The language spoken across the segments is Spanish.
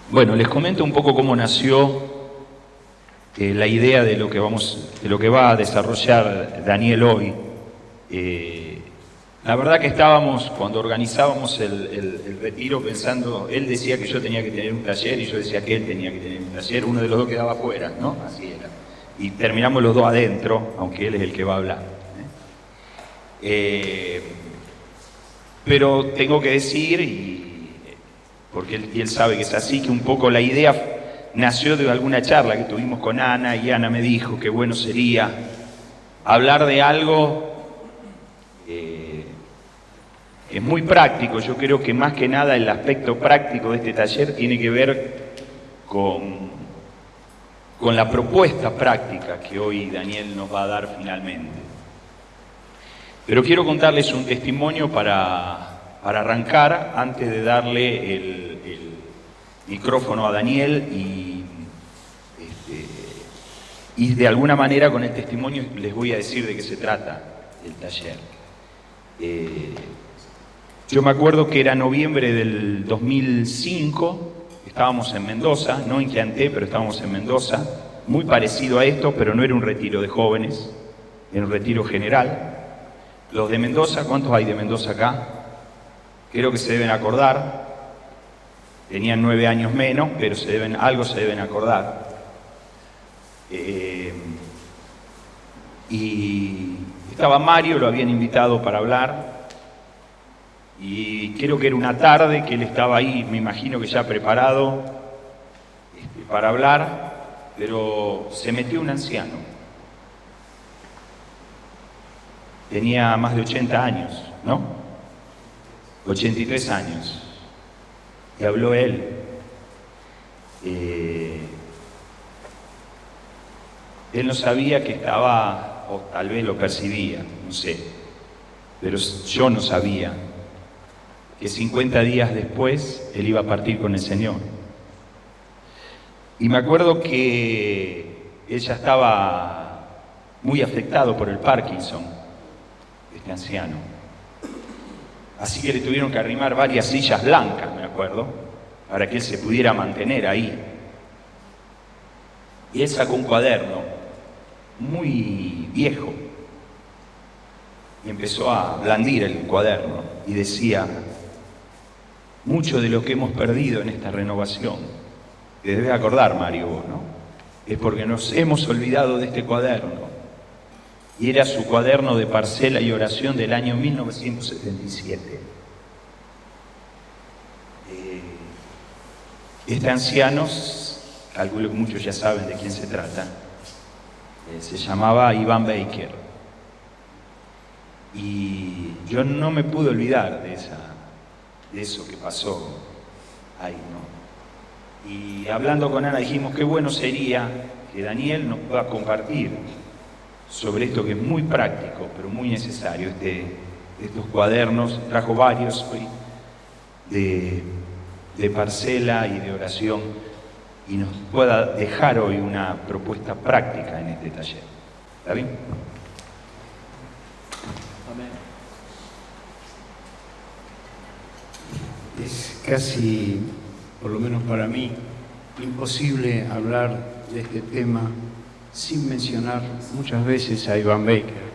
Bueno, les comento un poco cómo nació la idea de lo que va a desarrollar Daniel hoy. La verdad que estábamos, cuando organizábamos el retiro, pensando, él decía que yo tenía que tener un taller y yo decía que él tenía que tener un taller, uno de los dos quedaba afuera, ¿no? Así era. Y terminamos los dos adentro, aunque él es el que va a hablar. Pero tengo que decir, porque él sabe que es así, que un poco la idea nació de alguna charla que tuvimos con Ana, y Ana me dijo que bueno sería hablar de algo que es muy práctico. Yo creo que más que nada el aspecto práctico de este taller tiene que ver con la propuesta práctica que hoy Daniel nos va a dar finalmente. Pero quiero contarles un testimonio para arrancar, antes de darle el micrófono a Daniel y de alguna manera con el testimonio les voy a decir de qué se trata el taller. Yo me acuerdo que era noviembre del 2005, estábamos en Mendoza, no en Chianté, pero estábamos en Mendoza, muy parecido a esto, pero no era un retiro de jóvenes, era un retiro general. Los de Mendoza, ¿cuántos hay de Mendoza acá? Creo que se deben acordar, tenían 9 años menos, pero algo se deben acordar. Y estaba Mario, lo habían invitado para hablar, y creo que era una tarde que él estaba ahí, me imagino que ya preparado para hablar, pero se metió un anciano. Tenía más de 80 años, ¿no? 83 años. Y habló él. Él no sabía que estaba, o tal vez lo percibía, no sé, pero yo no sabía que 50 días después él iba a partir con el Señor. Y me acuerdo que él ya estaba muy afectado por el Parkinson, este anciano. Así que le tuvieron que arrimar varias sillas blancas, me acuerdo, para que él se pudiera mantener ahí. Y él sacó un cuaderno muy viejo y empezó a blandir el cuaderno y decía: mucho de lo que hemos perdido en esta renovación, te debes acordar, Mario, vos, ¿no? Es porque nos hemos olvidado de este cuaderno. Y era su cuaderno de parcela y oración del año 1977. Este anciano, calculo que muchos ya saben de quién se trata, se llamaba Iván Baker. Y yo no me pude olvidar de eso que pasó ahí, ¿no? Y hablando con Ana dijimos qué bueno sería que Daniel nos pueda compartir sobre esto que es muy práctico, pero muy necesario, estos cuadernos. Trajo varios hoy de parcela y de oración, y nos pueda dejar hoy una propuesta práctica en este taller. ¿Está bien? Amén. Es casi, por lo menos para mí, imposible hablar de este tema sin mencionar muchas veces a Iván Baker,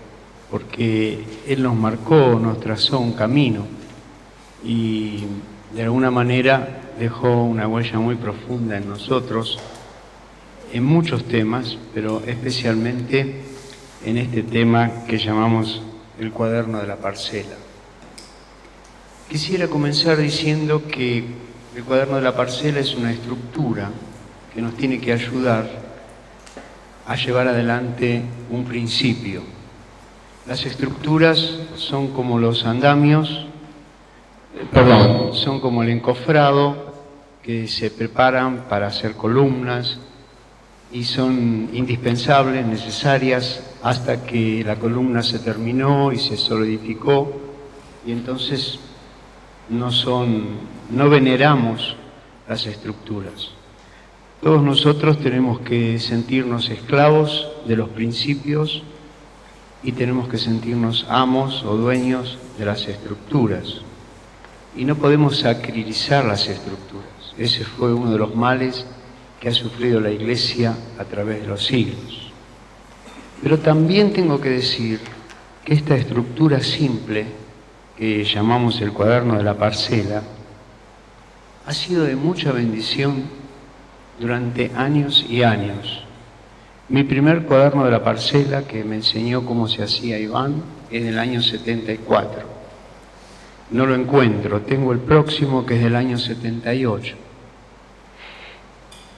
porque él nos marcó, nos trazó un camino y de alguna manera dejó una huella muy profunda en nosotros, en muchos temas, pero especialmente en este tema que llamamos el cuaderno de la parcela. Quisiera comenzar diciendo que el cuaderno de la parcela es una estructura que nos tiene que ayudar a llevar adelante un principio. Las estructuras son como los andamios, son como el encofrado que se preparan para hacer columnas y son indispensables, necesarias, hasta que la columna se terminó y se solidificó, y entonces no veneramos las estructuras. Todos nosotros tenemos que sentirnos esclavos de los principios y tenemos que sentirnos amos o dueños de las estructuras. Y no podemos sacrificar las estructuras. siglos. Ese fue uno de los males que ha sufrido la Iglesia a través de los siglos. Pero también tengo que decir que esta estructura simple, que llamamos el cuaderno de la parcela, ha sido de mucha bendición durante años y años. Mi primer cuaderno de la parcela, que me enseñó cómo se hacía Iván, es del año 74. No lo encuentro, tengo el próximo que es del año 78.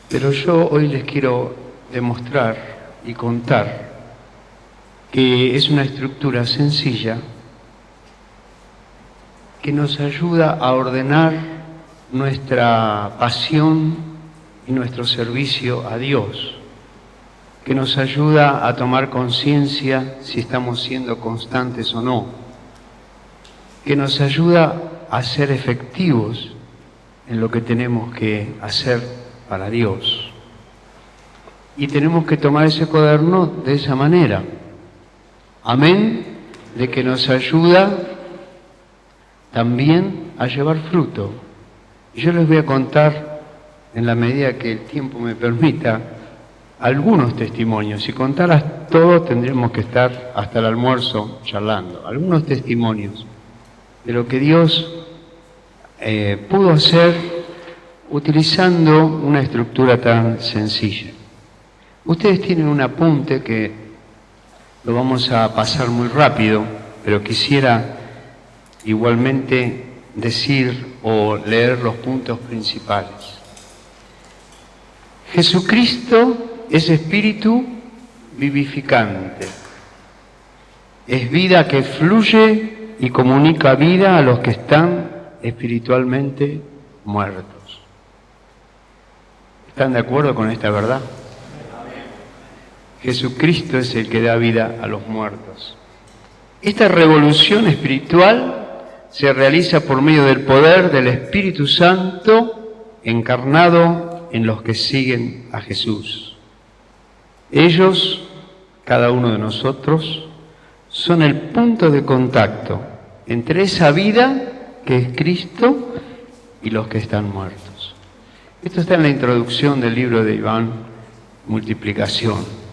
Pero yo hoy les quiero demostrar y contar que es una estructura sencilla que nos ayuda a ordenar nuestra pasión y nuestro servicio a Dios, que nos ayuda a tomar conciencia si estamos siendo constantes o no, que nos ayuda a ser efectivos en lo que tenemos que hacer para Dios. Y tenemos que tomar ese cuaderno de esa manera. Amén, de que nos ayuda también a llevar fruto. Y yo les voy a contar, en la medida que el tiempo me permita, algunos testimonios. Si contaras todo, tendríamos que estar hasta el almuerzo charlando. Algunos testimonios de lo que Dios pudo hacer utilizando una estructura tan sencilla. Ustedes tienen un apunte que lo vamos a pasar muy rápido, pero quisiera igualmente decir o leer los puntos principales. Jesucristo es espíritu vivificante. Es vida que fluye y comunica vida a los que están espiritualmente muertos. ¿Están de acuerdo con esta verdad? Jesucristo es el que da vida a los muertos. Esta revolución espiritual se realiza por medio del poder del Espíritu Santo encarnado en los que siguen a Jesús. Ellos, cada uno de nosotros, son el punto de contacto entre esa vida que es Cristo y los que están muertos. Esto está en la introducción del libro de Iván, Multiplicación.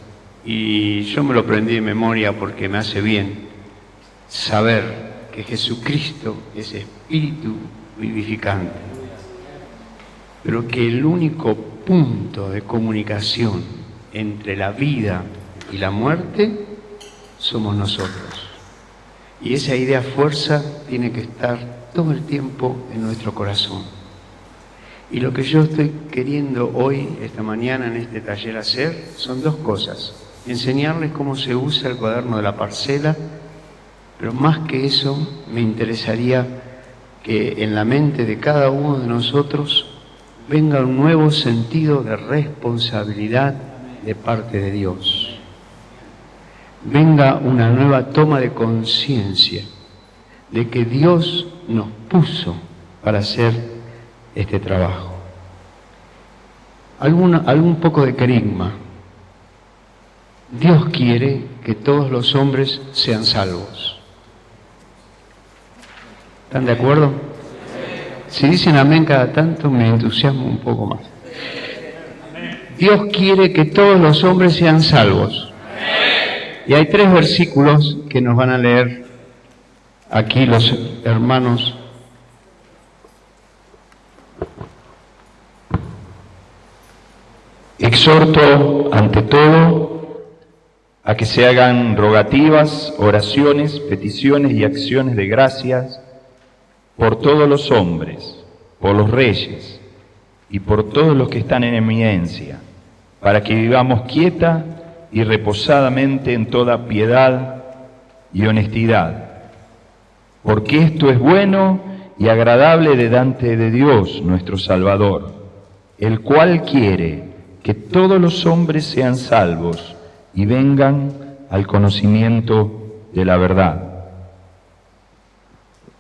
Y yo me lo aprendí de memoria porque me hace bien saber que Jesucristo es espíritu vivificante, pero que el único punto de comunicación entre la vida y la muerte somos nosotros. Y esa idea fuerza tiene que estar todo el tiempo en nuestro corazón. Y lo que yo estoy queriendo hoy, esta mañana, en este taller hacer, son dos cosas. Enseñarles cómo se usa el cuaderno de la parcela, pero más que eso, me interesaría que en la mente de cada uno de nosotros venga un nuevo sentido de responsabilidad de parte de Dios. Venga una nueva toma de conciencia de que Dios nos puso para hacer este trabajo. Algún poco de carisma. Dios quiere que todos los hombres sean salvos. ¿Están de acuerdo? Si dicen amén cada tanto, me entusiasmo un poco más. Dios quiere que todos los hombres sean salvos. Y hay 3 versículos que nos van a leer aquí los hermanos. Exhorto ante todo a que se hagan rogativas, oraciones, peticiones y acciones de gracias por todos los hombres, por los reyes y por todos los que están en eminencia, para que vivamos quieta y reposadamente en toda piedad y honestidad, porque esto es bueno y agradable delante de Dios nuestro Salvador, el cual quiere que todos los hombres sean salvos y vengan al conocimiento de la verdad.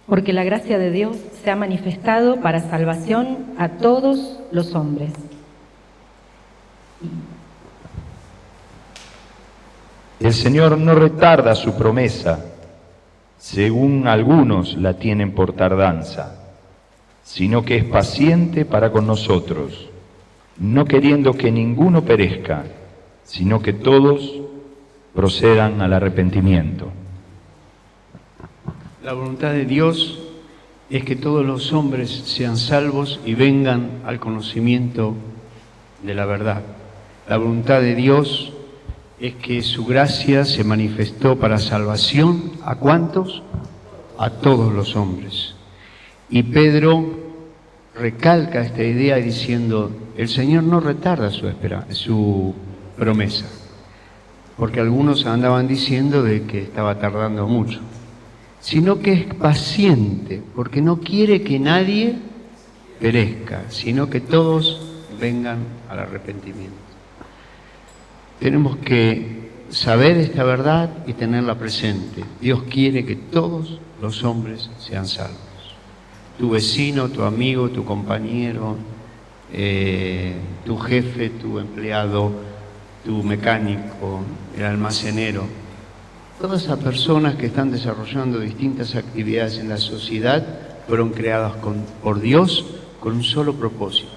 Porque la gracia de Dios se ha manifestado para salvación a todos los hombres. El Señor no retarda su promesa, según algunos la tienen por tardanza, sino que es paciente para con nosotros, no queriendo que ninguno perezca, sino que todos procedan al arrepentimiento. La voluntad de Dios es que todos los hombres sean salvos y vengan al conocimiento de la verdad. La voluntad de Dios es que su gracia se manifestó para salvación. ¿A cuántos? A todos los hombres. Y Pedro recalca esta idea diciendo, el Señor no retarda su promesa, porque algunos andaban diciendo de que estaba tardando mucho, sino que es paciente, porque no quiere que nadie perezca, sino que todos vengan al arrepentimiento. Tenemos que saber esta verdad y tenerla presente. Dios quiere que todos los hombres sean salvos. Tu vecino, tu amigo, tu compañero, tu jefe, tu empleado, tu mecánico, el almacenero, todas esas personas que están desarrollando distintas actividades en la sociedad fueron creadas por Dios con un solo propósito,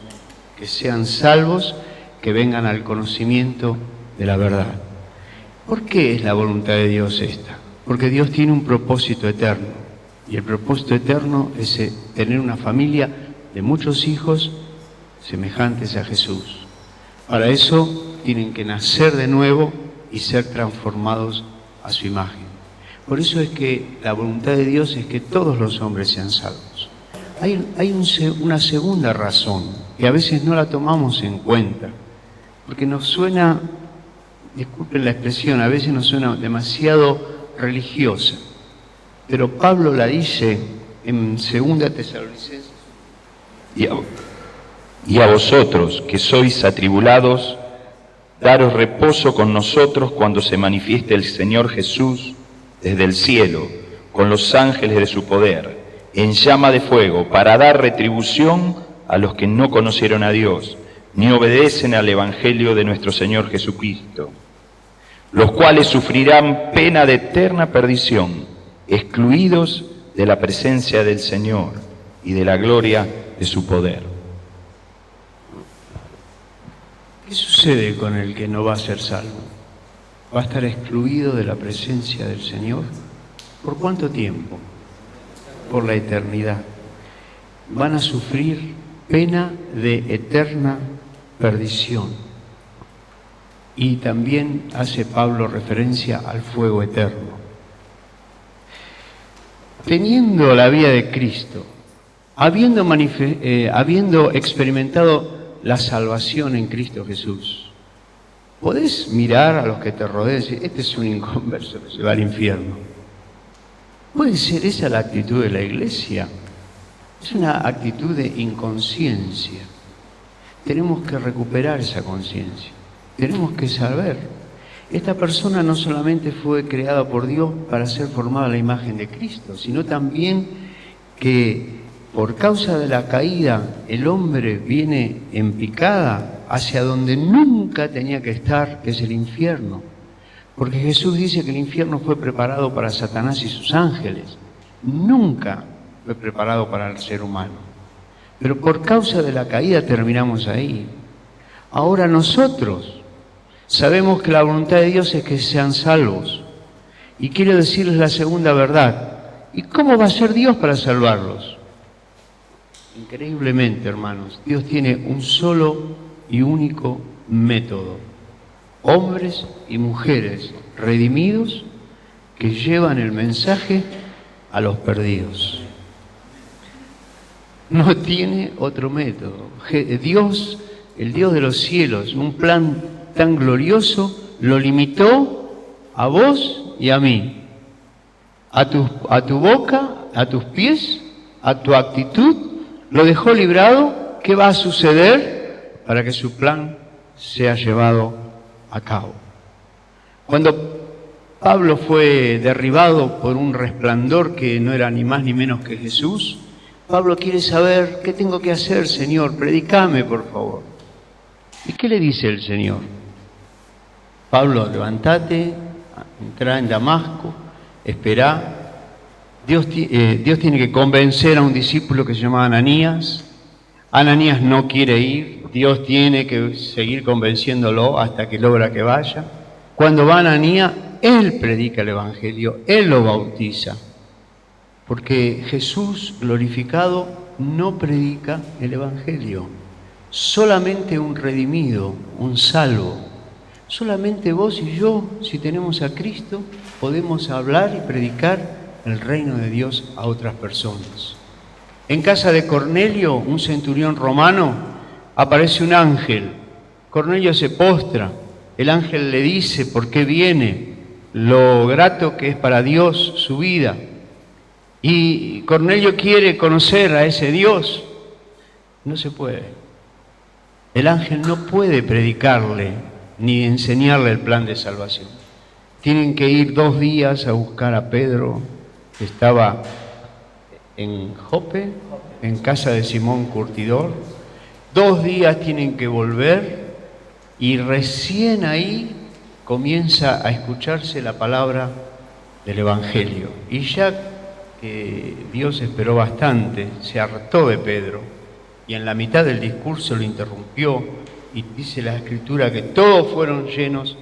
que sean salvos, que vengan al conocimiento de la verdad. ¿Por qué es la voluntad de Dios esta? Porque Dios tiene un propósito eterno, y el propósito eterno es tener una familia de muchos hijos semejantes a Jesús. Para eso tienen que nacer de nuevo y ser transformados a su imagen. Por eso es que la voluntad de Dios es que todos los hombres sean salvos. Hay una segunda razón que a veces no la tomamos en cuenta, porque nos suena, disculpen la expresión, a veces nos suena demasiado religiosa, pero Pablo la dice en 2 Tesalonicenses. Y a vosotros que sois atribulados, daros reposo con nosotros cuando se manifieste el Señor Jesús desde el cielo, con los ángeles de su poder, en llama de fuego, para dar retribución a los que no conocieron a Dios, ni obedecen al Evangelio de nuestro Señor Jesucristo, los cuales sufrirán pena de eterna perdición, excluidos de la presencia del Señor y de la gloria de su poder. ¿Qué sucede con el que no va a ser salvo? ¿Va a estar excluido de la presencia del Señor? ¿Por cuánto tiempo? Por la eternidad. Van a sufrir pena de eterna perdición. Y también hace Pablo referencia al fuego eterno. Teniendo la vida de Cristo, habiendo experimentado la salvación en Cristo Jesús, ¿podés mirar a los que te rodean y decir, este es un inconverso que se va al infierno? ¿Puede ser esa la actitud de la iglesia? Es una actitud de inconsciencia. Tenemos que recuperar esa conciencia. Tenemos que saber, esta persona no solamente fue creada por Dios para ser formada a la imagen de Cristo, sino también que por causa de la caída el hombre viene en picada hacia donde nunca tenía que estar, que es el infierno. Porque Jesús dice que el infierno fue preparado para Satanás y sus ángeles. Nunca fue preparado para el ser humano. Pero por causa de la caída terminamos ahí. Ahora nosotros sabemos que la voluntad de Dios es que sean salvos. Y quiero decirles la segunda verdad. ¿Y cómo va a ser Dios para salvarlos? Increíblemente, hermanos, Dios tiene un solo y único método. Hombres y mujeres redimidos que llevan el mensaje a los perdidos. No tiene otro método. Dios, el Dios de los cielos, un plan tan glorioso, lo limitó a vos y a mí, a tu boca, a tus pies, a tu actitud, lo dejó librado. ¿Qué va a suceder para que su plan sea llevado a cabo? Cuando Pablo fue derribado por un resplandor que no era ni más ni menos que Jesús, Pablo quiere saber, ¿qué tengo que hacer, Señor? Predicame, por favor. ¿Y qué le dice el Señor? Pablo, levántate, entrá en Damasco, esperá Dios tiene que convencer a un discípulo que se llama Ananías. Ananías no quiere ir, Dios tiene que seguir convenciéndolo hasta que logra que vaya. Cuando va Ananías, él predica el Evangelio, él lo bautiza, porque Jesús glorificado no predica el Evangelio. Solamente un redimido, un salvo, solamente vos y yo, si tenemos a Cristo, podemos hablar y predicar el reino de Dios a otras personas. En casa de Cornelio, un centurión romano, aparece un ángel. Cornelio se postra, el ángel le dice por qué viene, lo grato que es para Dios su vida. Y Cornelio quiere conocer a ese Dios. No se puede. El ángel no puede predicarle ni enseñarle el plan de salvación. Tienen que ir 2 días a buscar a Pedro, que estaba en Jope, en casa de Simón Curtidor. 2 días tienen que volver y recién ahí comienza a escucharse la palabra del Evangelio. Y ya que Dios esperó bastante, se hartó de Pedro y en la mitad del discurso lo interrumpió y dice la Escritura que todos fueron llenos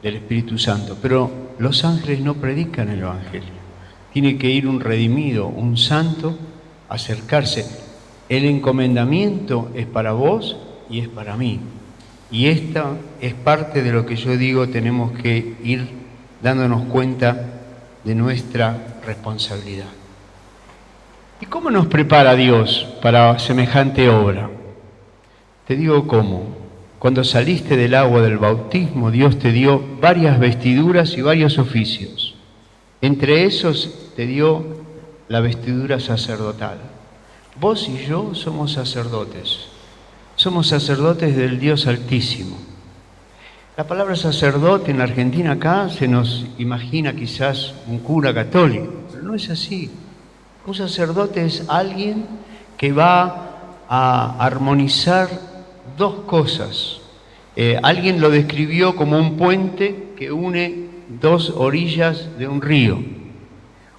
del Espíritu Santo. Pero los ángeles no predican el Evangelio. Tiene que ir un redimido, un santo, a acercarse. El encomendamiento es para vos y es para mí. Y esta es parte de lo que yo digo, tenemos que ir dándonos cuenta de nuestra responsabilidad. ¿Y cómo nos prepara Dios para semejante obra? Te digo cómo. Cuando saliste del agua del bautismo, Dios te dio varias vestiduras y varios oficios. Entre esos te dio la vestidura sacerdotal. Vos y yo somos sacerdotes. Somos sacerdotes del Dios Altísimo. La palabra sacerdote en la Argentina acá se nos imagina quizás un cura católico, pero no es así. Un sacerdote es alguien que va a armonizar 2 cosas. Alguien lo describió como un puente que une 2 orillas de un río.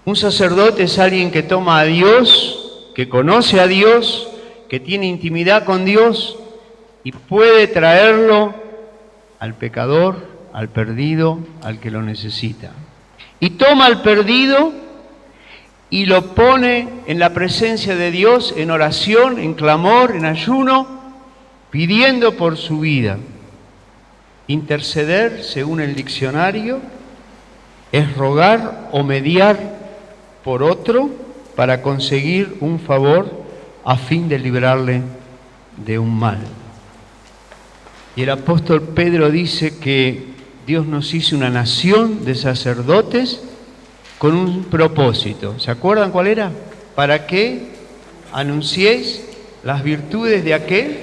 Un sacerdote es alguien que toma a Dios, que conoce a Dios, que tiene intimidad con Dios y puede traerlo al pecador, al perdido, al que lo necesita. Y toma al perdido y lo pone en la presencia de Dios, en oración, en clamor, en ayuno, pidiendo por su vida. Interceder, según el diccionario, es rogar o mediar por otro para conseguir un favor a fin de librarle de un mal. Y el apóstol Pedro dice que Dios nos hizo una nación de sacerdotes con un propósito. ¿Se acuerdan cuál era? Para que anunciéis las virtudes de aquel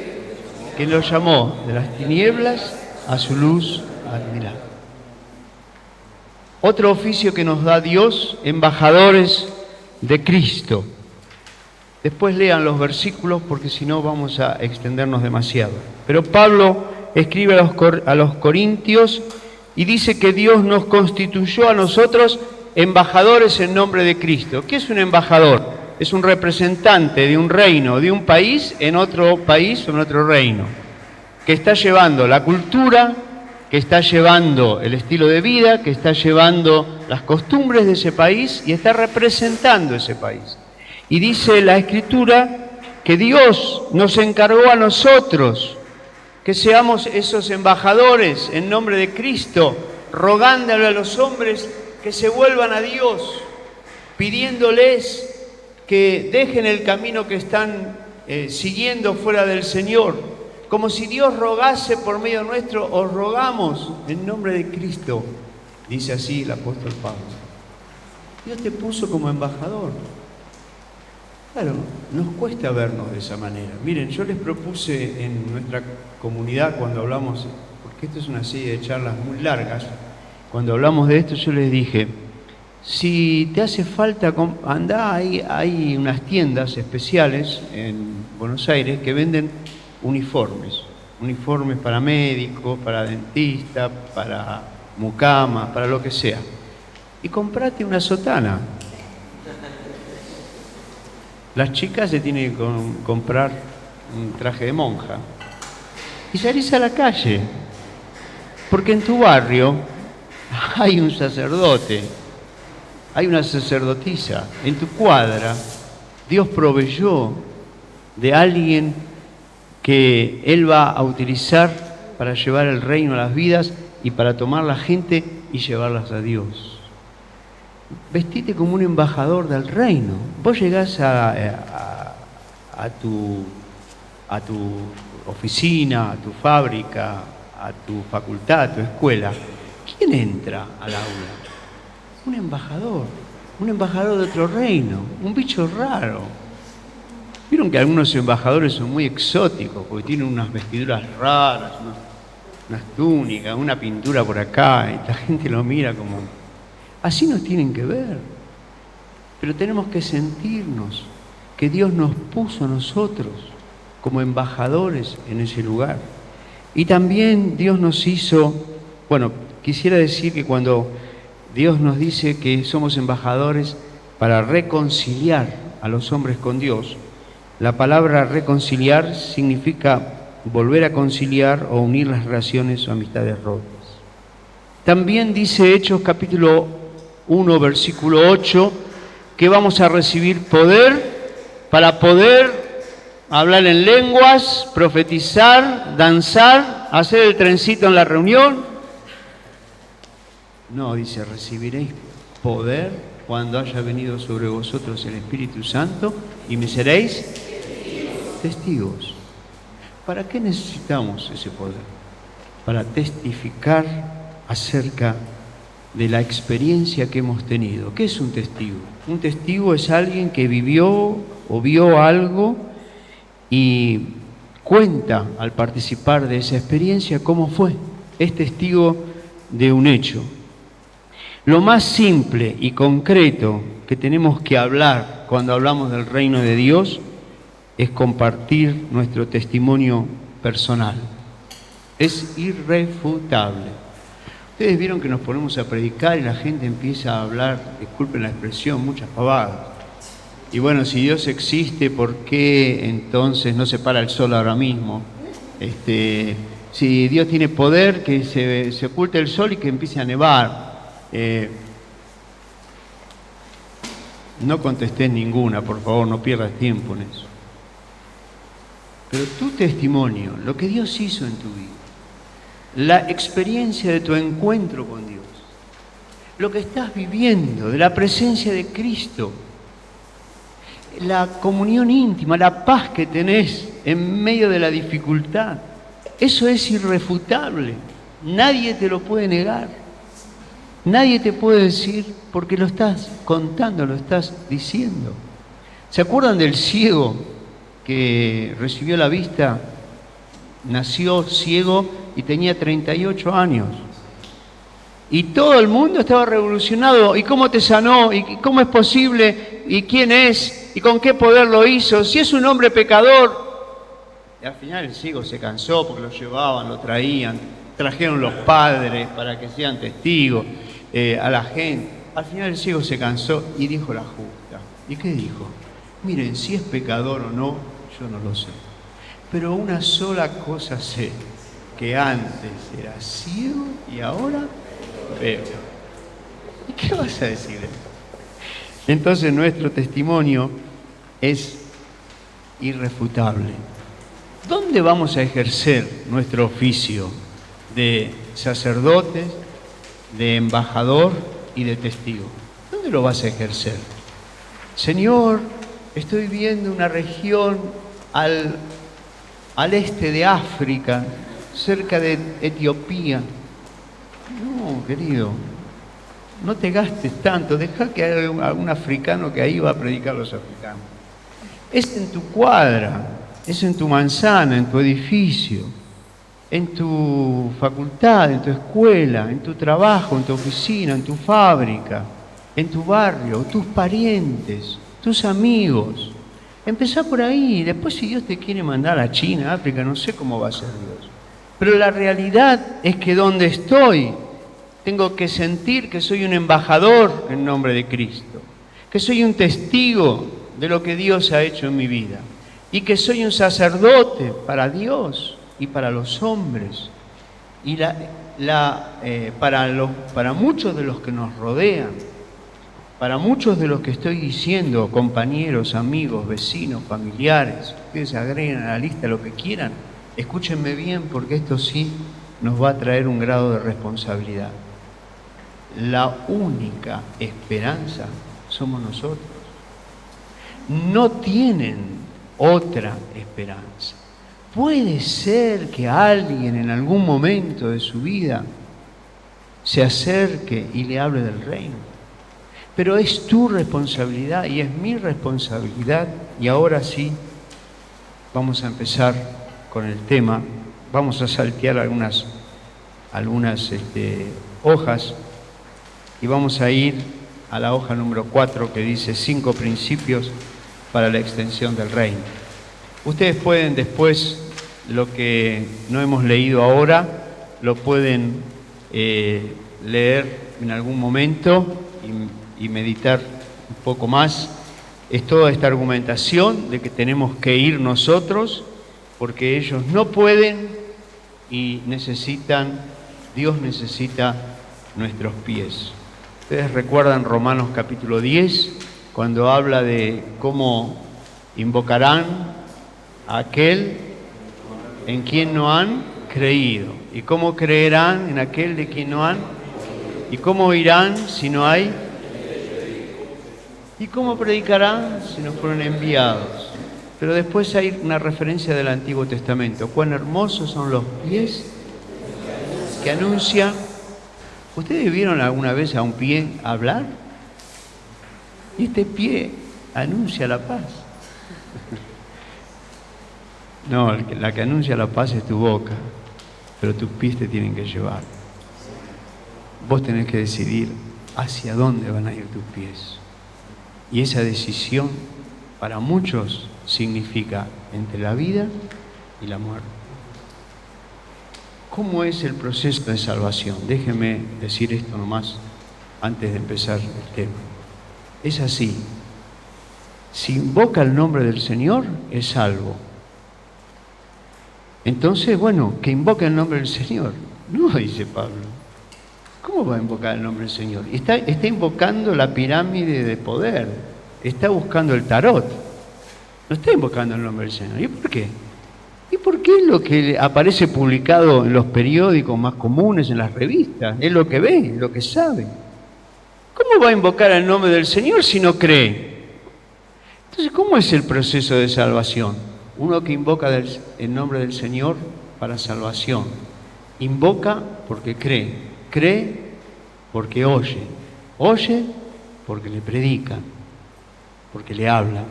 que lo llamó de las tinieblas a su luz admirable. Otro oficio que nos da Dios, embajadores de Cristo. Después lean los versículos porque si no vamos a extendernos demasiado. Pero Pablo escribe a los Corintios y dice que Dios nos constituyó a nosotros embajadores en nombre de Cristo. ¿Qué es un embajador? Es un representante de un reino, de un país en otro país o en otro reino, que está llevando la cultura, que está llevando el estilo de vida, que está llevando las costumbres de ese país y está representando ese país. Y dice la Escritura que Dios nos encargó a nosotros que seamos esos embajadores en nombre de Cristo, rogándole a los hombres que se vuelvan a Dios, pidiéndoles que dejen el camino que están siguiendo fuera del Señor. Como si Dios rogase por medio nuestro, os rogamos en nombre de Cristo, dice así el apóstol Pablo. Dios te puso como embajador. Claro, nos cuesta vernos de esa manera. Miren, yo les propuse en nuestra comunidad cuando hablamos, porque esto es una serie de charlas muy largas, cuando hablamos de esto yo les dije, si te hace falta, andá, hay unas tiendas especiales en Buenos Aires que venden uniformes para médicos, para dentistas, para mucamas, para lo que sea. Y comprate una sotana. Las chicas se tienen que comprar un traje de monja y salís a la calle, porque en tu barrio hay un sacerdote, hay una sacerdotisa, en tu cuadra Dios proveyó de alguien que Él va a utilizar para llevar el reino a las vidas y para tomar la gente y llevarlas a Dios. Vestite como un embajador del reino. Vos llegás a tu oficina, a tu fábrica, a tu facultad, a tu escuela. ¿Quién entra al aula? Un embajador de otro reino, un bicho raro. Vieron que algunos embajadores son muy exóticos, porque tienen unas vestiduras raras, unas túnicas, una pintura por acá, y la gente lo mira como... Así nos tienen que ver. Pero tenemos que sentirnos que Dios nos puso a nosotros como embajadores en ese lugar. Y también Dios nos hizo, bueno, quisiera decir que cuando Dios nos dice que somos embajadores para reconciliar a los hombres con Dios, la palabra reconciliar significa volver a conciliar o unir las relaciones o amistades rotas. También dice Hechos capítulo 1, versículo 8, que vamos a recibir poder para poder hablar en lenguas, profetizar, danzar, hacer el trencito en la reunión. No, dice, recibiréis poder cuando haya venido sobre vosotros el Espíritu Santo y me seréis testigos. ¿Para qué necesitamos ese poder? Para testificar acerca de la experiencia que hemos tenido. ¿Qué es un testigo? Un testigo es alguien que vivió o vio algo y cuenta al participar de esa experiencia cómo fue. Es testigo de un hecho. Lo más simple y concreto que tenemos que hablar cuando hablamos del reino de Dios es compartir nuestro testimonio personal. Es irrefutable. Ustedes vieron que nos ponemos a predicar y la gente empieza a hablar, disculpen la expresión, muchas pavadas. Y bueno, si Dios existe, ¿por qué entonces no se para el sol ahora mismo? Si Dios tiene poder, que se oculte el sol y que empiece a nevar. No contesté ninguna, por favor, no pierdas tiempo en eso. Pero tu testimonio, lo que Dios hizo en tu vida, la experiencia de tu encuentro con Dios, lo que estás viviendo, de la presencia de Cristo, la comunión íntima, la paz que tenés en medio de la dificultad, eso es irrefutable. Nadie te lo puede negar. Nadie te puede decir porque lo estás contando, lo estás diciendo. ¿Se acuerdan del ciego que recibió la vista? Nació ciego y tenía 38 años. Y todo el mundo estaba revolucionado. ¿Y cómo te sanó? ¿Y cómo es posible? ¿Y quién es? ¿Y con qué poder lo hizo? Si es un hombre pecador. Y al final el ciego se cansó porque lo llevaban, lo traían, trajeron los padres para que sean testigos a la gente. Al final el ciego se cansó y dijo la justa. ¿Y qué dijo? Miren, si es pecador o no, yo no lo sé. Pero una sola cosa sé, que antes era ciego y ahora veo. ¿Y qué vas a decir? Entonces nuestro testimonio es irrefutable. ¿Dónde vamos a ejercer nuestro oficio de sacerdotes, de embajador y de testigo? ¿Dónde lo vas a ejercer? Señor, estoy viendo una región al este de África, cerca de Etiopía. No, querido, no te gastes tanto, deja que haya algún africano que ahí va a predicar a los africanos. Es en tu cuadra, es en tu manzana, en tu edificio, en tu facultad, en tu escuela, en tu trabajo, en tu oficina, en tu fábrica, en tu barrio, tus parientes, tus amigos. Empezá por ahí, después si Dios te quiere mandar a China, África, no sé cómo va a ser Dios. Pero la realidad es que donde estoy, tengo que sentir que soy un embajador en nombre de Cristo, que soy un testigo de lo que Dios ha hecho en mi vida y que soy un sacerdote para Dios y para los hombres y para muchos de los que nos rodean, para muchos de los que estoy diciendo, compañeros, amigos, vecinos, familiares, ustedes agreguen a la lista lo que quieran, escúchenme bien porque esto sí nos va a traer un grado de responsabilidad. La única esperanza somos nosotros. No tienen otra esperanza. Puede ser que alguien en algún momento de su vida se acerque y le hable del reino, pero es tu responsabilidad y es mi responsabilidad. Y ahora sí, vamos a empezar con el tema. Vamos a saltear algunas hojas y vamos a ir a la hoja número 4 que dice 5 principios para la extensión del reino. Ustedes pueden después, lo que no hemos leído ahora, lo pueden leer en algún momento y meditar un poco más. Es toda esta argumentación de que tenemos que ir nosotros porque ellos no pueden y Dios necesita nuestros pies. Ustedes recuerdan Romanos capítulo 10, cuando habla de cómo invocarán a aquel en quien no han creído, y cómo creerán en aquel de quien no han, y cómo oirán si no hay, y cómo predicarán si no fueron enviados. Pero después hay una referencia del Antiguo Testamento. Cuán hermosos son los pies que anuncian. ¿Ustedes vieron alguna vez a un pie hablar? Y este pie anuncia la paz. No, la que anuncia la paz es tu boca, pero tus pies te tienen que llevar. Vos tenés que decidir hacia dónde van a ir tus pies. Y esa decisión para muchos significa entre la vida y la muerte. ¿Cómo es el proceso de salvación? Déjenme decir esto nomás antes de empezar el tema. Es así. Si invoca el nombre del Señor, es salvo. Entonces, bueno, que invoque el nombre del Señor. No, dice Pablo. ¿Cómo va a invocar el nombre del Señor? Está invocando la pirámide de poder. Está buscando el tarot. No está invocando el nombre del Señor. ¿Y por qué? ¿Y por qué es lo que aparece publicado en los periódicos más comunes, en las revistas? Es lo que ve, lo que sabe. ¿Cómo va a invocar el nombre del Señor si no cree? Entonces, ¿cómo es el proceso de salvación? Uno que invoca el nombre del Señor para salvación. Invoca porque cree. Cree porque oye. Oye porque le predican, porque le hablan.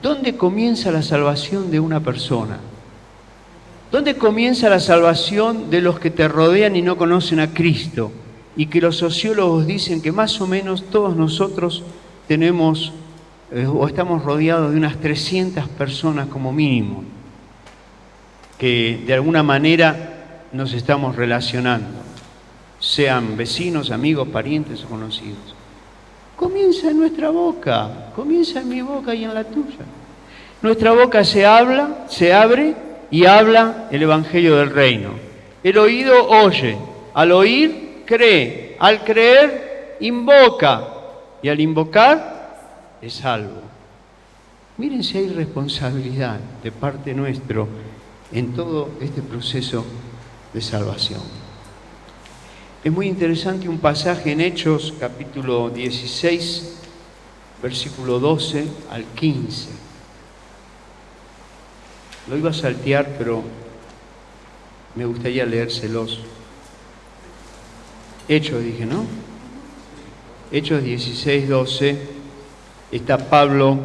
¿Dónde comienza la salvación de una persona? ¿Dónde comienza la salvación de los que te rodean y no conocen a Cristo? Y que los sociólogos dicen que más o menos todos nosotros tenemos o estamos rodeados de unas 300 personas como mínimo, que de alguna manera nos estamos relacionando, sean vecinos, amigos, parientes o conocidos. Comienza en nuestra boca, comienza en mi boca y en la tuya. Nuestra boca se abre y habla el Evangelio del Reino. El oído oye, al oír cree, al creer invoca y al invocar es salvo. Miren si hay responsabilidad de parte nuestra en todo este proceso de salvación. Es muy interesante un pasaje en Hechos, capítulo 16, versículo 12 al 15. Lo iba a saltear, pero me gustaría leérselos. Hechos, dije, ¿no? Hechos 16, 12. Está Pablo,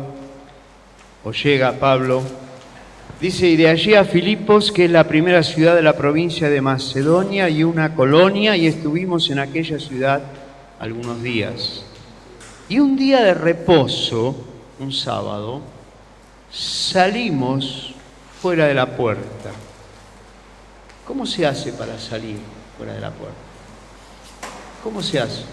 o llega Pablo. Dice, y de allí a Filipos, que es la primera ciudad de la provincia de Macedonia y una colonia, y estuvimos en aquella ciudad algunos días. Y un día de reposo, un sábado, salimos fuera de la puerta. ¿Cómo se hace para salir fuera de la puerta? ¿Cómo se hace?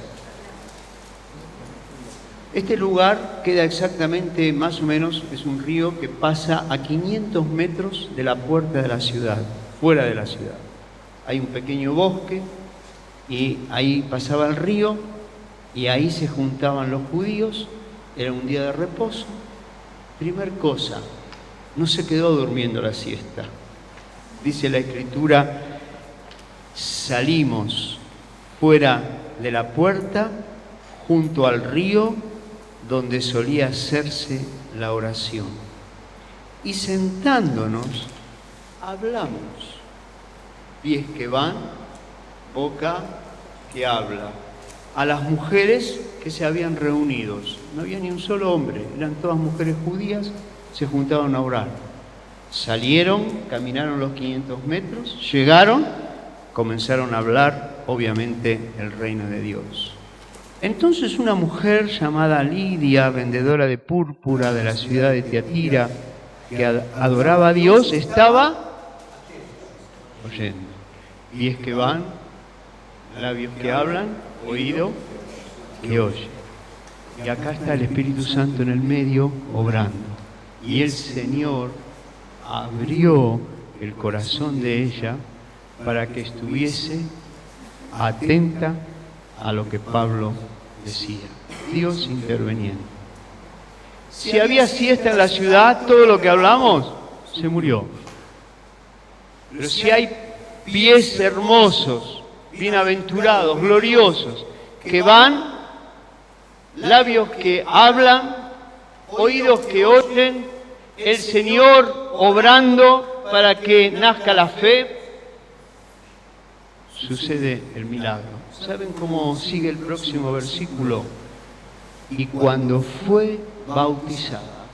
Este lugar queda exactamente, más o menos, es un río que pasa a 500 metros de la puerta de la ciudad, fuera de la ciudad. Hay un pequeño bosque y ahí pasaba el río y ahí se juntaban los judíos, era un día de reposo. Primer cosa, no se quedó durmiendo la siesta. Dice la Escritura, salimos fuera de la puerta, junto al río, donde solía hacerse la oración. Y sentándonos, hablamos. Pies que van, boca que habla. A las mujeres que se habían reunido. No había ni un solo hombre, eran todas mujeres judías, se juntaron a orar. Salieron, caminaron los 500 metros, llegaron, comenzaron a hablar, obviamente, el reino de Dios. Entonces una mujer llamada Lidia, vendedora de púrpura de la ciudad de Tiatira, que adoraba a Dios, estaba oyendo. Pies que van, labios que hablan, oído que oye. Y acá está el Espíritu Santo en el medio, obrando. Y el Señor abrió el corazón de ella para que estuviese atenta a lo que Pablo decía. Dios interveniendo. Si había siesta en la ciudad, todo lo que hablamos se murió. Pero si hay pies hermosos, bienaventurados, gloriosos, que van, labios que hablan, oídos que oyen, el Señor obrando para que nazca la fe, sucede el milagro. ¿Saben cómo sigue el próximo versículo? Y cuando fue bautizada,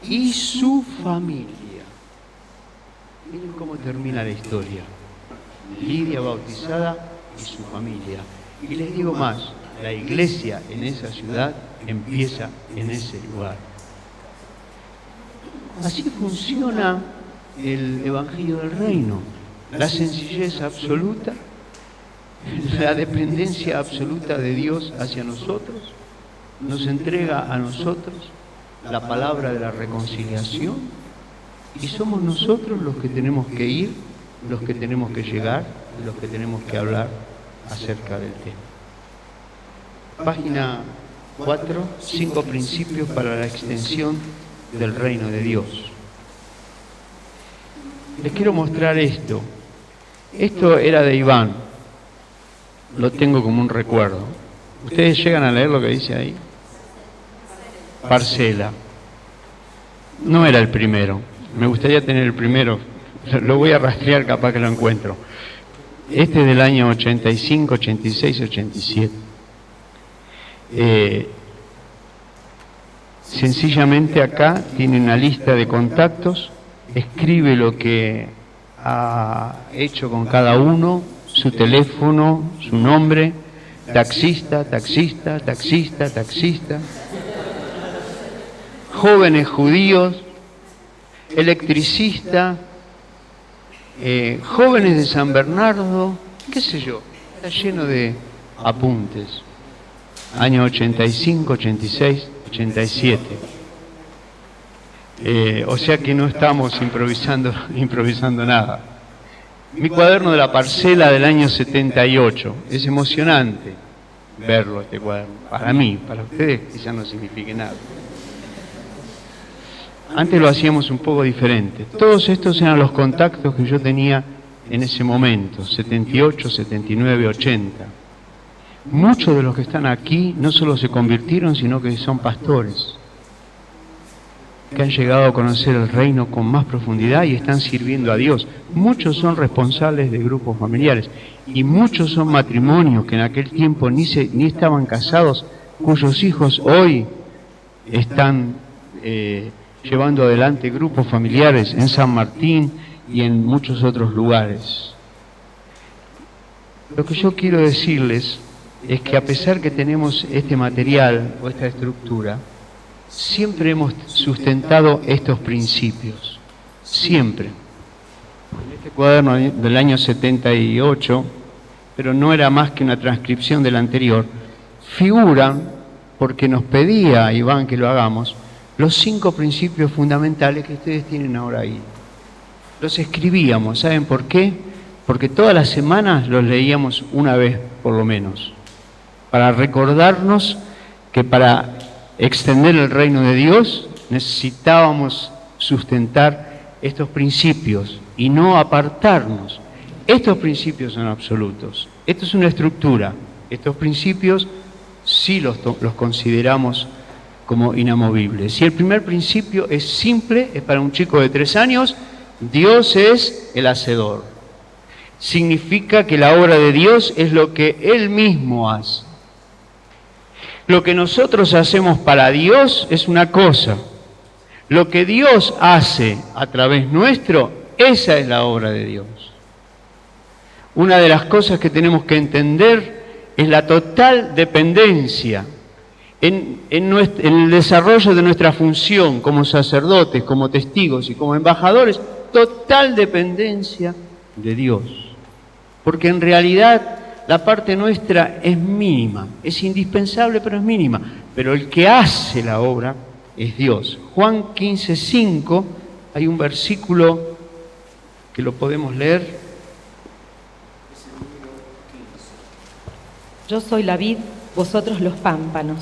y su familia. Miren cómo termina la historia. Lidia bautizada y su familia. Y les digo más, la iglesia en esa ciudad empieza en ese lugar. Así funciona el Evangelio del Reino. La sencillez absoluta, la dependencia absoluta de Dios hacia nosotros, nos entrega a nosotros la palabra de la reconciliación y somos nosotros los que tenemos que ir, los que tenemos que llegar, los que tenemos que hablar acerca del tema. Página 4, 5 principios para la extensión del reino de Dios. Les quiero mostrar esto. Esto era de Iván, lo tengo como un recuerdo. ¿Ustedes llegan a leer lo que dice ahí? Parcela. No era el primero, me gustaría tener el primero, lo voy a rastrear, capaz que lo encuentro. Este es del año 85, 86, 87. Sencillamente acá tiene una lista de contactos, escribe lo que ha hecho con cada uno, su teléfono, su nombre, taxista, taxista, taxista, taxista, jóvenes judíos, electricista, jóvenes de San Bernardo, qué sé yo, está lleno de apuntes. Año 85, 86, 87. O sea que no estamos improvisando nada. Mi cuaderno de la parcela del año 78. Es emocionante verlo, este cuaderno. Para mí, para ustedes quizás no signifique nada. Antes lo hacíamos un poco diferente. Todos estos eran los contactos que yo tenía en ese momento, 78, 79, 80. Muchos de los que están aquí no solo se convirtieron, sino que son pastores, que han llegado a conocer el reino con más profundidad y están sirviendo a Dios. Muchos son responsables de grupos familiares y muchos son matrimonios que en aquel tiempo ni estaban casados, cuyos hijos hoy están llevando adelante grupos familiares en San Martín y en muchos otros lugares. Lo que yo quiero decirles es que a pesar que tenemos este material o esta estructura, siempre hemos sustentado estos principios, siempre. En este cuaderno del año 78, pero no era más que una transcripción del anterior, figuran porque nos pedía Iván que lo hagamos, los 5 principios fundamentales que ustedes tienen ahora ahí. Los escribíamos, ¿saben por qué? Porque todas las semanas los leíamos una vez, por lo menos, para recordarnos que para extender el reino de Dios necesitábamos sustentar estos principios y no apartarnos. Estos principios son absolutos. Esto es una estructura. Estos principios sí los consideramos como inamovibles. Y el primer principio es simple, es para un chico de 3 años, Dios es el hacedor. Significa que la obra de Dios es lo que Él mismo hace. Lo que nosotros hacemos para Dios es una cosa. Lo que Dios hace a través nuestro, esa es la obra de Dios. Una de las cosas que tenemos que entender es la total dependencia en el desarrollo de nuestra función como sacerdotes, como testigos y como embajadores, total dependencia de Dios. Porque en realidad la parte nuestra es mínima, es indispensable pero es mínima. Pero el que hace la obra es Dios. Juan 15:5, hay un versículo que lo podemos leer. Yo soy la vid, vosotros los pámpanos.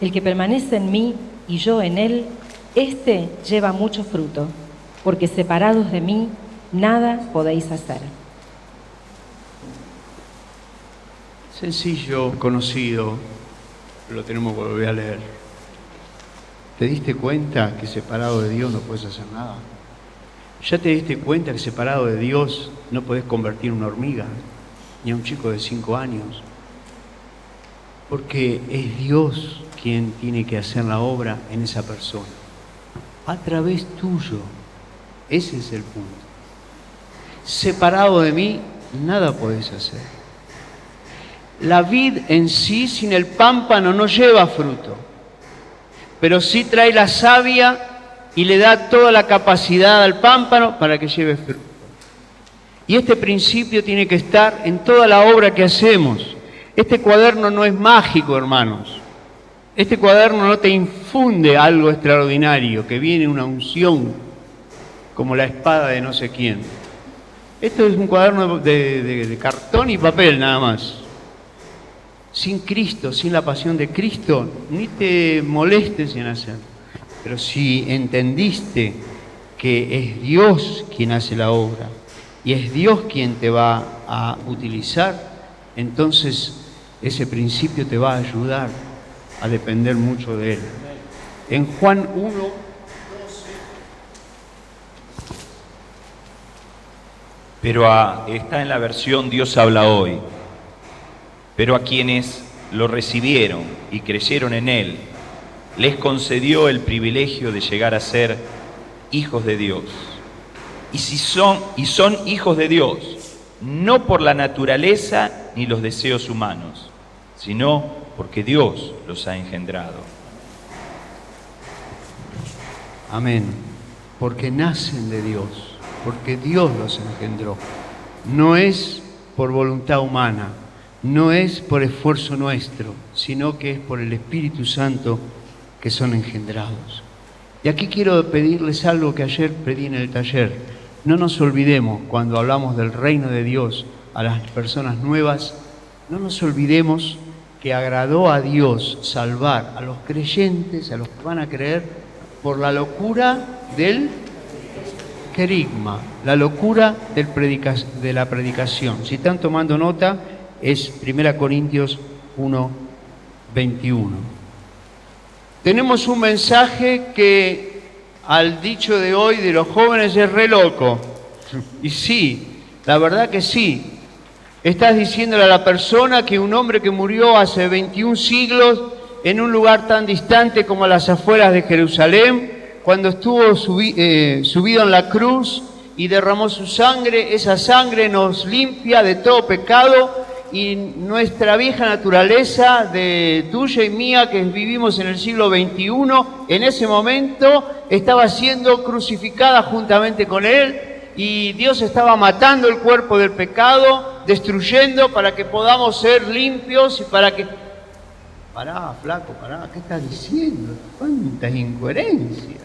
El que permanece en mí y yo en él, éste lleva mucho fruto, porque separados de mí, nada podéis hacer. Sencillo, conocido, lo tenemos que volver a leer. ¿Te diste cuenta que separado de Dios no puedes hacer nada? ¿Ya te diste cuenta que separado de Dios no podés convertir una hormiga, ni a un chico de 5 años? Porque es Dios quien tiene que hacer la obra en esa persona, a través tuyo. Ese es el punto. Separado de mí, nada podés hacer. La vid en sí, sin el pámpano, no lleva fruto, pero sí trae la savia y le da toda la capacidad al pámpano para que lleve fruto. Y este principio tiene que estar en toda la obra que hacemos. Este cuaderno no es mágico, hermanos. Este cuaderno no te infunde algo extraordinario, que viene una unción como la espada de no sé quién. Esto es un cuaderno de cartón y papel nada más. Sin Cristo, sin la pasión de Cristo, ni te molestes en hacerlo. Pero si entendiste que es Dios quien hace la obra y es Dios quien te va a utilizar, entonces ese principio te va a ayudar a depender mucho de Él. En Juan 1, 12, pero está en la versión Dios habla hoy. Pero a quienes lo recibieron y creyeron en Él, les concedió el privilegio de llegar a ser hijos de Dios. Y son hijos de Dios, no por la naturaleza ni los deseos humanos, sino porque Dios los ha engendrado. amén, porque nacen de Dios, porque Dios los engendró. No es por voluntad humana, no es por esfuerzo nuestro, sino que es por el Espíritu Santo que son engendrados. Y aquí quiero pedirles algo que ayer pedí en el taller. No nos olvidemos, cuando hablamos del reino de Dios a las personas nuevas, no nos olvidemos que agradó a Dios salvar a los creyentes, a los que van a creer, por la locura del querigma, la locura de la predicación. Si están tomando nota, es 1 Corintios 1:21. Tenemos un mensaje que al dicho de hoy de los jóvenes es re loco. Y sí, la verdad que sí. Estás diciéndole a la persona que un hombre que murió hace 21 siglos en un lugar tan distante como a las afueras de Jerusalén, cuando estuvo subido en la cruz y derramó su sangre, esa sangre nos limpia de todo pecado, y nuestra vieja naturaleza, de tuya y mía, que vivimos en el siglo XXI, en ese momento estaba siendo crucificada juntamente con Él, y Dios estaba matando el cuerpo del pecado, destruyendo para que podamos ser limpios y para que... pará, flaco, pará, ¿qué estás diciendo? ¿Cuántas incoherencias?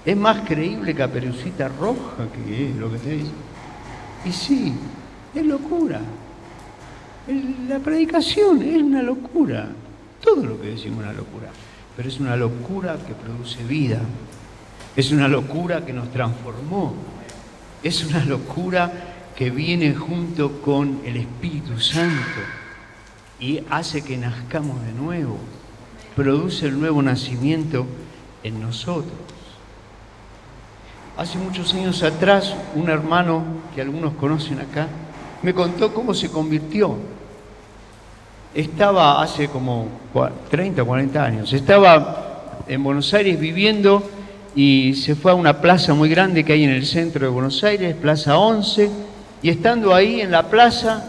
Es más creíble Caperucita Roja que es lo que te dice. Y sí, es locura. La predicación es una locura. Todo lo que decimos es una locura. Pero es una locura que produce vida. Es una locura que nos transformó. Es una locura que viene junto con el Espíritu Santo y hace que nazcamos de nuevo. Produce el nuevo nacimiento en nosotros. Hace muchos años atrás, un hermano que algunos conocen acá, me contó cómo se convirtió. Estaba hace como 30 o 40 años, estaba en Buenos Aires viviendo y se fue a una plaza muy grande que hay en el centro de Buenos Aires, Plaza 11, y estando ahí en la plaza,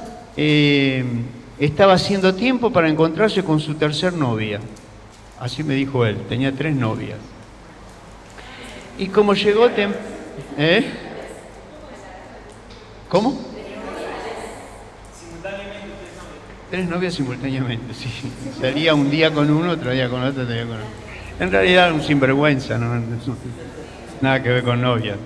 estaba haciendo tiempo para encontrarse con su tercer novia. Así me dijo él, tenía 3 novias. Y como llegó... ¿Cómo? 3 novias simultáneamente, sí. Salía un día con uno, otro día con otro, otro día con otro. En realidad un sinvergüenza, no, nada que ver con novias.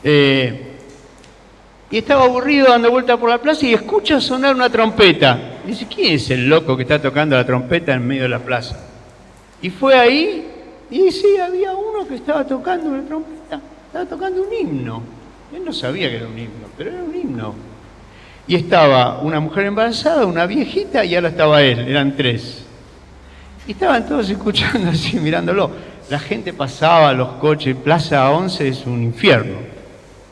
Y estaba aburrido dando vueltas por la plaza y escucha sonar una trompeta. Y dice, ¿quién es el loco que está tocando la trompeta en medio de la plaza? Y fue ahí, y sí, había uno que estaba tocando la trompeta, estaba tocando un himno. Él no sabía que era un himno, pero era un himno. Y estaba una mujer embarazada, una viejita, y ahora estaba él, eran 3. Y estaban todos escuchando así, mirándolo. La gente pasaba, los coches, Plaza 11 es un infierno.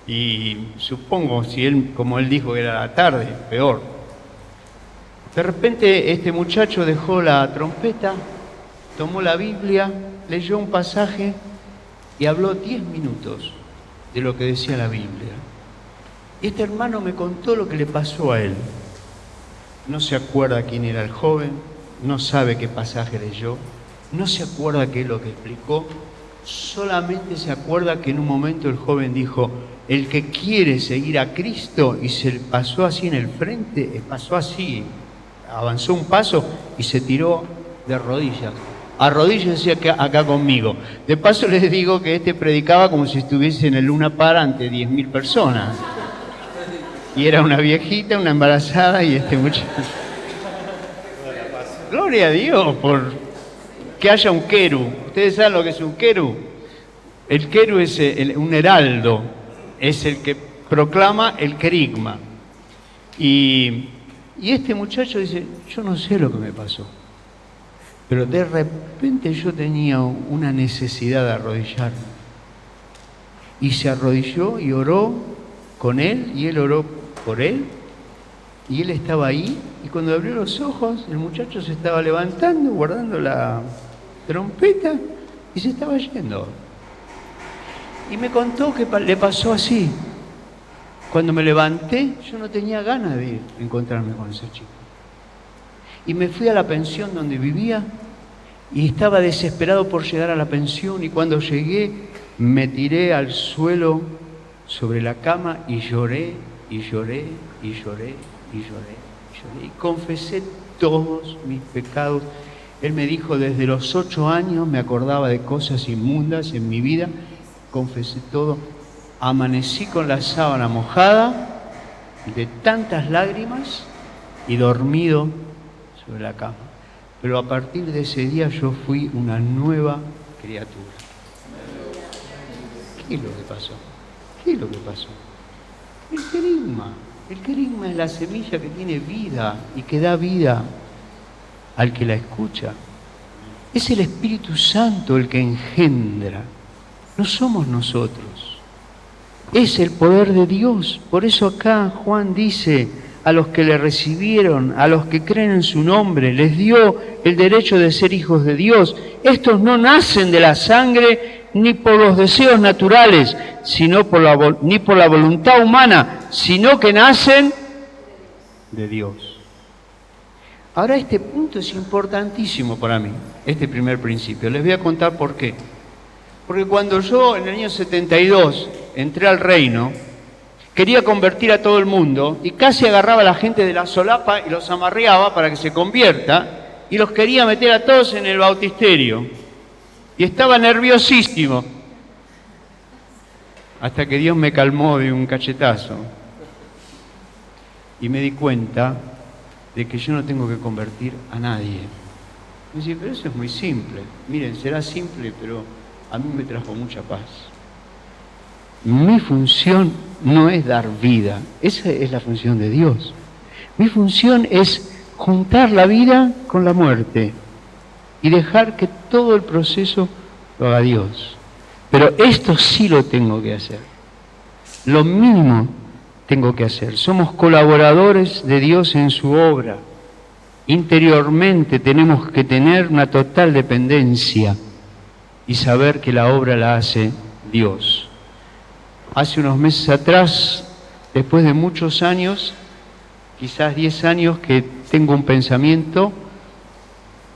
Y supongo, si él, como él dijo que era la tarde, peor. De repente este muchacho dejó la trompeta, tomó la Biblia, leyó un pasaje y habló 10 minutos de lo que decía la Biblia. Y este hermano me contó lo que le pasó a él. No se acuerda quién era el joven, no sabe qué pasaje leyó, no se acuerda qué es lo que explicó, solamente se acuerda que en un momento el joven dijo, el que quiere seguir a Cristo, y se pasó así en el frente, pasó así, avanzó un paso y se tiró de rodillas. Arrodíllense acá conmigo. De paso les digo que este predicaba como si estuviese en el Luna Park ante 10.000 personas. Y era una viejita, una embarazada y este muchacho. Gloria a Dios por que haya un querú. ¿Ustedes saben lo que es un querú? El querú es un heraldo, es el que proclama el querigma. Y este muchacho dice, yo no sé lo que me pasó, pero de repente yo tenía una necesidad de arrodillarme. Y se arrodilló y oró con él, y él oró por él, y él estaba ahí, y cuando abrió los ojos, el muchacho se estaba levantando, guardando la trompeta, y se estaba yendo. Y me contó que le pasó así. Cuando me levanté, yo no tenía ganas de encontrarme con ese chico. Y me fui a la pensión donde vivía, y estaba desesperado por llegar a la pensión, y cuando llegué, me tiré al suelo sobre la cama y lloré, y lloré, y lloré, y lloré, y lloré, y confesé todos mis pecados. Él me dijo, desde los 8 años me acordaba de cosas inmundas en mi vida, confesé todo, amanecí con la sábana mojada de tantas lágrimas y dormido sobre la cama. Pero a partir de ese día yo fui una nueva criatura. ¿Qué es lo que pasó? ¿Qué es lo que pasó? El querigma. El querigma es la semilla que tiene vida y que da vida al que la escucha. Es el Espíritu Santo el que engendra. No somos nosotros. Es el poder de Dios. Por eso acá Juan dice, a los que le recibieron, a los que creen en su nombre, les dio el derecho de ser hijos de Dios. Estos no nacen de la sangre ni por los deseos naturales, ni por la voluntad humana, sino que nacen de Dios. Ahora este punto es importantísimo para mí, este primer principio. Les voy a contar por qué. Porque cuando yo en el año 72 entré al reino, quería convertir a todo el mundo y casi agarraba a la gente de la solapa y los amarreaba para que se convierta. y los quería meter a todos en el bautisterio. Y estaba nerviosísimo. Hasta que Dios me calmó de un cachetazo. Y me di cuenta de que yo no tengo que convertir a nadie. Me dice, pero eso es muy simple. Miren, será simple, pero a mí me trajo mucha paz. Mi función no es dar vida, esa es la función de Dios. Mi función es juntar la vida con la muerte y dejar que todo el proceso lo haga Dios. Pero esto sí lo tengo que hacer. Lo mínimo tengo que hacer. Somos colaboradores de Dios en su obra. Interiormente tenemos que tener una total dependencia y saber que la obra la hace Dios. Hace unos meses atrás, después de muchos años, quizás 10 años que tengo un pensamiento,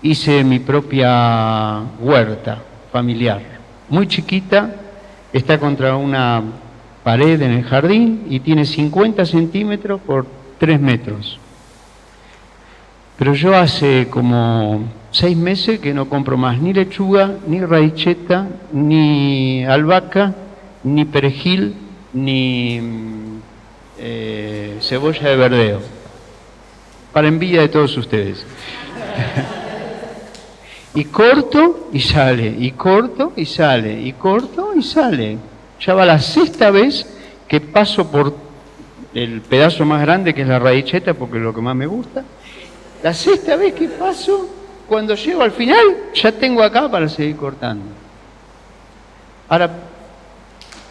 hice mi propia huerta familiar, muy chiquita, está contra una pared en el jardín y tiene 50 centímetros por 3 metros. Pero yo hace como 6 meses que no compro más ni lechuga, ni raicheta, ni albahaca, ni perejil, ni cebolla de verdeo. Para envidia de todos ustedes. Y corto y sale, y corto y sale, y corto y sale. Ya va la 6ª vez que paso por el pedazo más grande, que es la raicheta, porque es lo que más me gusta. La 6ª vez que paso, cuando llego al final, ya tengo acá para seguir cortando. Ahora,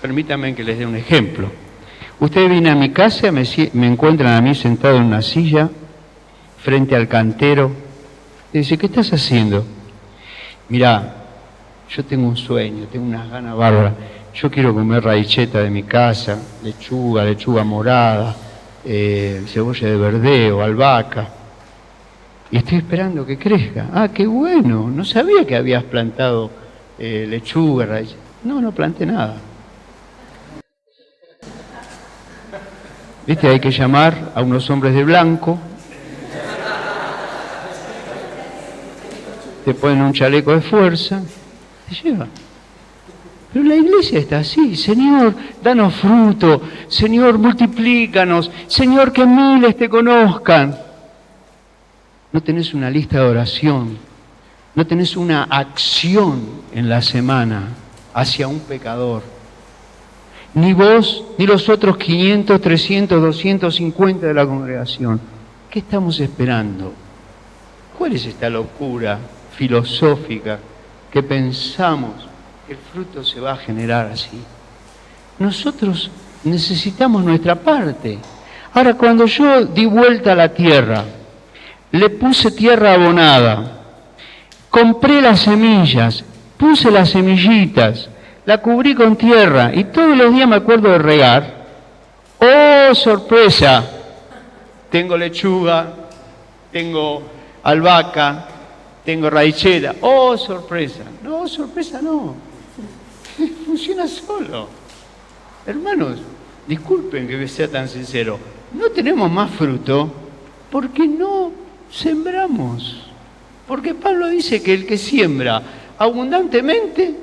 permítanme que les dé un ejemplo. Ustedes vienen a mi casa, me encuentran a mí sentado en una silla, frente al cantero. Y dice, ¿qué estás haciendo? Mirá, yo tengo un sueño, tengo unas ganas bárbaras. Yo quiero comer raicheta de mi casa, lechuga morada, cebolla de verdeo, albahaca. Y estoy esperando que crezca. Ah, qué bueno, no sabía que habías plantado lechuga, raicheta. No planté nada. ¿Viste? Hay que llamar a unos hombres de blanco. Te ponen un chaleco de fuerza. Te llevan. Pero la iglesia está así. Señor, danos fruto. Señor, multiplícanos. Señor, que miles te conozcan. No tenés una lista de oración. No tenés una acción en la semana hacia un pecador. Ni vos, ni los otros 500, 300, 250 de la congregación. ¿Qué estamos esperando? ¿Cuál es esta locura filosófica que pensamos que el fruto se va a generar así? Nosotros necesitamos nuestra parte. Ahora, cuando yo di vuelta a la tierra, le puse tierra abonada, compré las semillas, puse las semillitas, la cubrí con tierra y todos los días me acuerdo de regar. ¡Oh, sorpresa! Tengo lechuga, tengo albahaca, tengo raicheta. ¡Oh, sorpresa! No, sorpresa no. Funciona solo. Hermanos, disculpen que sea tan sincero. No tenemos más fruto porque no sembramos. Porque Pablo dice que el que siembra abundantemente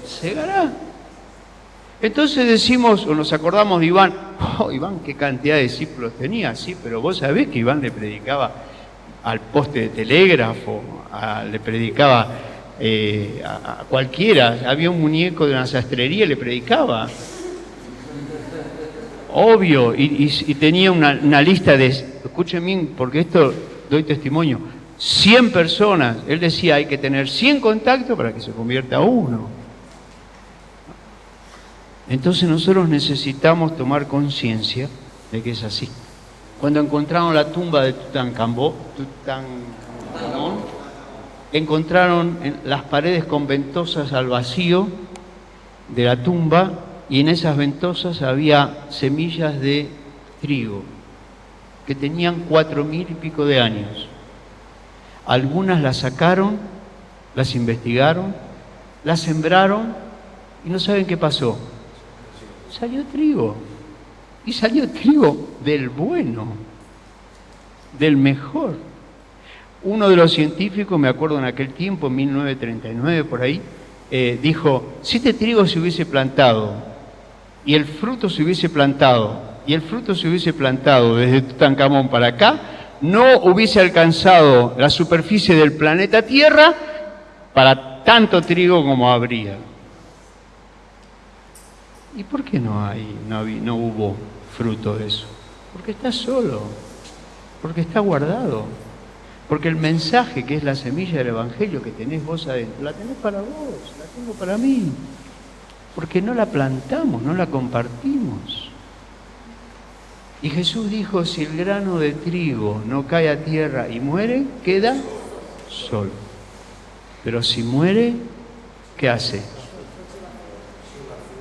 segará. Entonces decimos, o nos acordamos de Iván, oh, Iván, qué cantidad de discípulos tenía, sí, pero vos sabés que Iván le predicaba al poste de telégrafo, le predicaba a cualquiera, había un muñeco de una sastrería y le predicaba. Obvio, y tenía una lista de, escuchen bien, porque esto doy testimonio, 100 personas. Él decía, hay que tener 100 contactos para que se convierta uno. Entonces nosotros necesitamos tomar conciencia de que es así. Cuando encontraron la tumba de Tutankamón, encontraron en las paredes con ventosas al vacío de la tumba, y en esas ventosas había semillas de trigo que tenían 4000 y pico de años. Algunas las sacaron, las investigaron, las sembraron y no saben qué pasó. Salió trigo. Y salió trigo del bueno. del mejor. Uno de los científicos, me acuerdo en aquel tiempo, en 1939 por ahí, dijo, si este trigo se hubiese plantado y el fruto se hubiese plantado desde Tutankamón para acá, no hubiese alcanzado la superficie del planeta Tierra para tanto trigo como habría. ¿Y por qué no hubo fruto de eso? Porque está solo, porque está guardado, porque el mensaje que es la semilla del Evangelio que tenés vos adentro, la tenés para vos, la tengo para mí, porque no la plantamos, no la compartimos. Y Jesús dijo, si el grano de trigo no cae a tierra y muere, queda solo. Pero si muere, ¿qué hace?